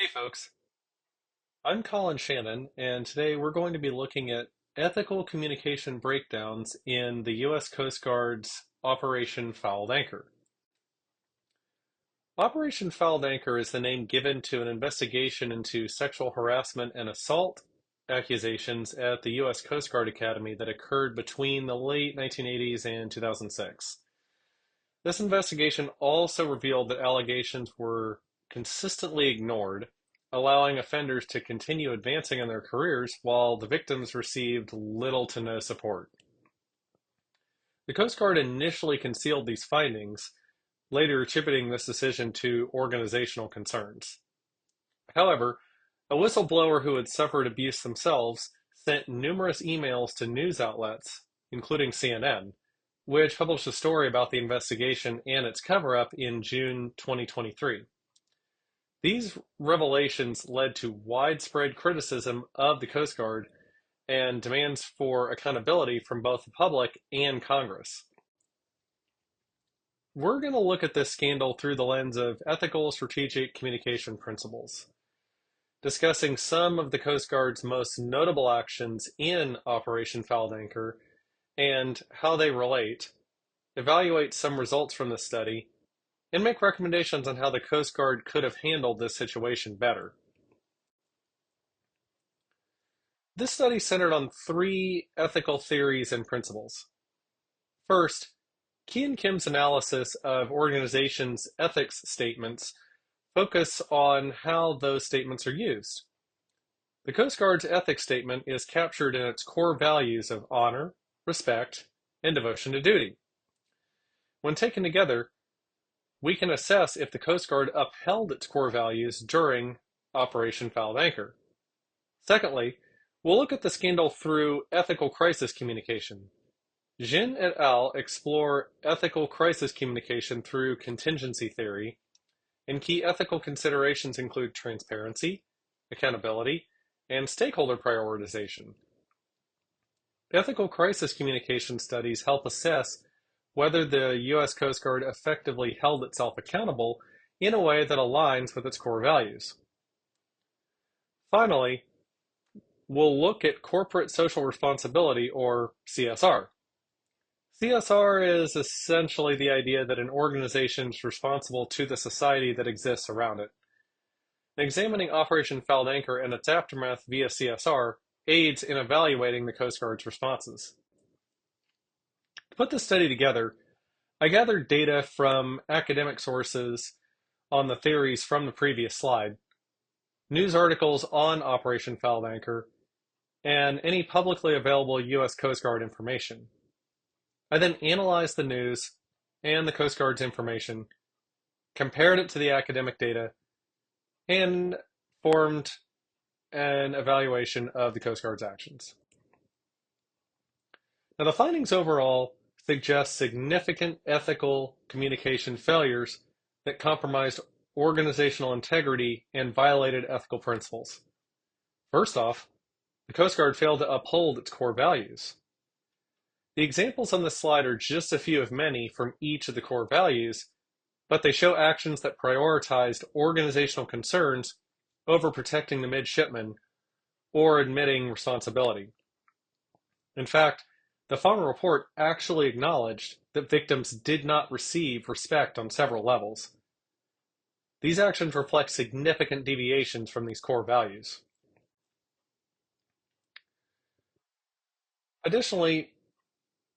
Hey folks, I'm Colin Shannon, and today we're going to be looking at ethical communication breakdowns in the U.S. Coast Guard's Operation Fouled Anchor. Operation Fouled Anchor is the name given to an investigation into sexual harassment and assault accusations at the U.S. Coast Guard Academy that occurred between the late 1980s and 2006. This investigation also revealed that allegations were consistently ignored, allowing offenders to continue advancing in their careers while the victims received little to no support. The Coast Guard initially concealed these findings, later attributing this decision to organizational concerns. However, a whistleblower who had suffered abuse themselves sent numerous emails to news outlets, including CNN, which published a story about the investigation and its cover-up in June 2023. These revelations led to widespread criticism of the Coast Guard and demands for accountability from both the public and Congress. We're going to look at this scandal through the lens of ethical strategic communication principles, discussing some of the Coast Guard's most notable actions in Operation Fouled Anchor and how they relate, evaluate some results from the study, and make recommendations on how the Coast Guard could have handled this situation better. This study centered on three ethical theories and principles. First, Key and Kim's analysis of organizations' ethics statements focus on how those statements are used. The Coast Guard's ethics statement is captured in its core values of honor, respect, and devotion to duty. When taken together, we can assess if the Coast Guard upheld its core values during Operation Fouled Anchor. Secondly, we'll look at the scandal through ethical crisis communication. Jin et al. Explore ethical crisis communication through contingency theory, and key ethical considerations include transparency, accountability, and stakeholder prioritization. Ethical crisis communication studies help assess whether the U.S. Coast Guard effectively held itself accountable in a way that aligns with its core values. Finally, we'll look at corporate social responsibility, or CSR. CSR is essentially the idea that an organization is responsible to the society that exists around it. Examining Operation Fouled Anchor and its aftermath via CSR aids in evaluating the Coast Guard's responses. To put this study together, I gathered data from academic sources on the theories from the previous slide, news articles on Operation Fouled Anchor, and any publicly available U.S. Coast Guard information. I then analyzed the news and the Coast Guard's information, compared it to the academic data, and formed an evaluation of the Coast Guard's actions. Now, the findings overall suggest significant ethical communication failures that compromised organizational integrity and violated ethical principles. First off, the Coast Guard failed to uphold its core values. The examples on this slide are just a few of many from each of the core values, but they show actions that prioritized organizational concerns over protecting the midshipmen or admitting responsibility. In fact, the final report actually acknowledged that victims did not receive respect on several levels. These actions reflect significant deviations from these core values. Additionally,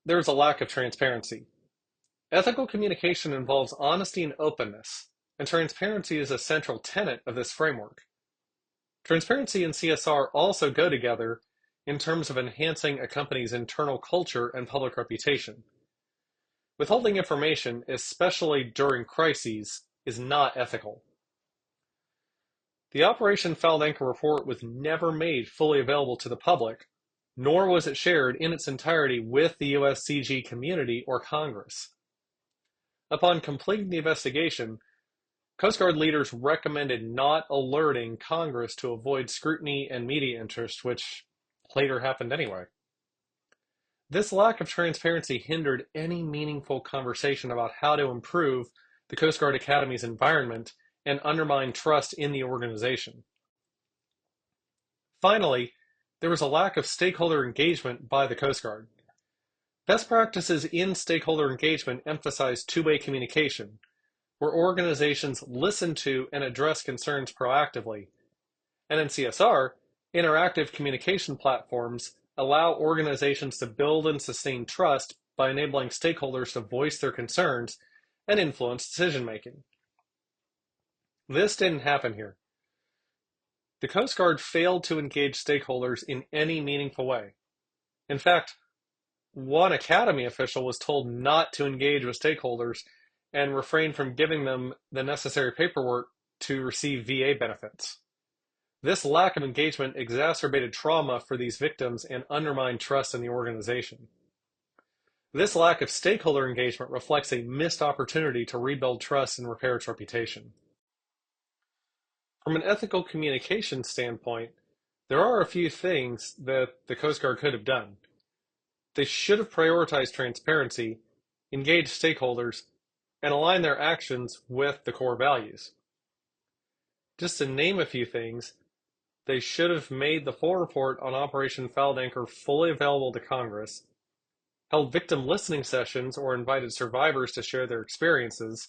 there is a lack of transparency. Ethical communication involves honesty and openness, and transparency is a central tenet of this framework. Transparency and CSR also go together in terms of enhancing a company's internal culture and public reputation. Withholding information, especially during crises, is not ethical. The Operation Fouled Anchor report was never made fully available to the public, nor was it shared in its entirety with the USCG community or Congress. Upon completing the investigation, Coast Guard leaders recommended not alerting Congress to avoid scrutiny and media interest, which later happened anyway. This lack of transparency hindered any meaningful conversation about how to improve the Coast Guard Academy's environment and undermine trust in the organization. Finally, there was a lack of stakeholder engagement by the Coast Guard. Best practices in stakeholder engagement emphasize two-way communication, where organizations listen to and address concerns proactively. And in CSR, interactive communication platforms allow organizations to build and sustain trust by enabling stakeholders to voice their concerns and influence decision making. This didn't happen here. The Coast Guard failed to engage stakeholders in any meaningful way. In fact, one Academy official was told not to engage with stakeholders and refrain from giving them the necessary paperwork to receive VA benefits. This lack of engagement exacerbated trauma for these victims and undermined trust in the organization. This lack of stakeholder engagement reflects a missed opportunity to rebuild trust and repair its reputation. From an ethical communication standpoint, there are a few things that the Coast Guard could have done. They should have prioritized transparency, engaged stakeholders, and aligned their actions with the core values. Just to name a few things, they should have made the full report on Operation Fouled Anchor fully available to Congress, held victim listening sessions or invited survivors to share their experiences,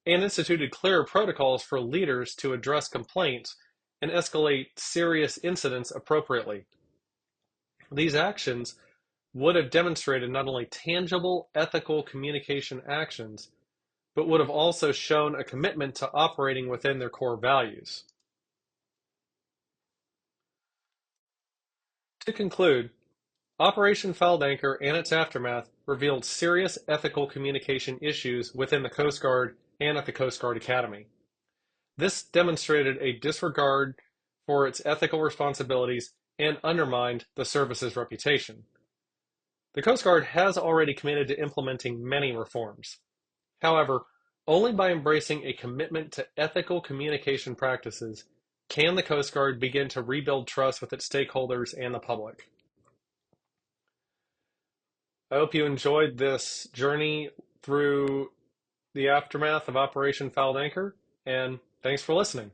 and instituted clearer protocols for leaders to address complaints and escalate serious incidents appropriately. These actions would have demonstrated not only tangible ethical communication actions, but would have also shown a commitment to operating within their core values. To conclude, Operation Fouled Anchor and its aftermath revealed serious ethical communication issues within the Coast Guard and at the Coast Guard Academy. This demonstrated a disregard for its ethical responsibilities and undermined the service's reputation. The Coast Guard has already committed to implementing many reforms. However, only by embracing a commitment to ethical communication practices can the Coast Guard begin to rebuild trust with its stakeholders and the public. I hope you enjoyed this journey through the aftermath of Operation Fouled Anchor, and thanks for listening.